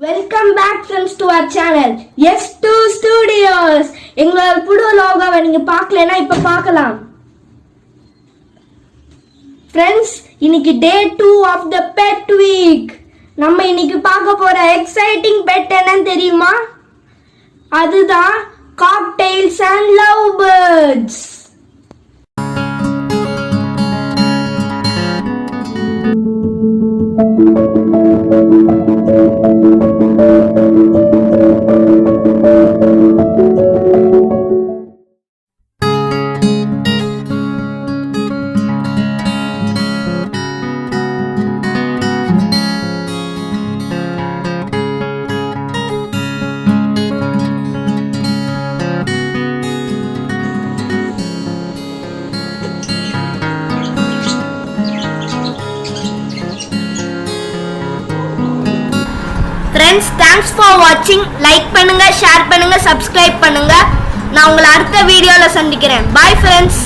Welcome back friends to our channel S2 Studios. எங்களோட புது லோகோவை நீங்க பார்க்கலனா இப்ப பார்க்கலாம். Friends, இன்னைக்கு day 2 of the pet week. நம்ம இன்னைக்கு பார்க்க போற exciting pet என்னன்னு தெரியுமா? அதுதான் cockatiels and lovebirds. Friends, thanks for watching. Like பண்ணுங்க, share பண்ணுங்க, subscribe பண்ணுங்க. நான் உங்களை அடுத்த வீடியோல சந்திக்கிறேன். Bye friends.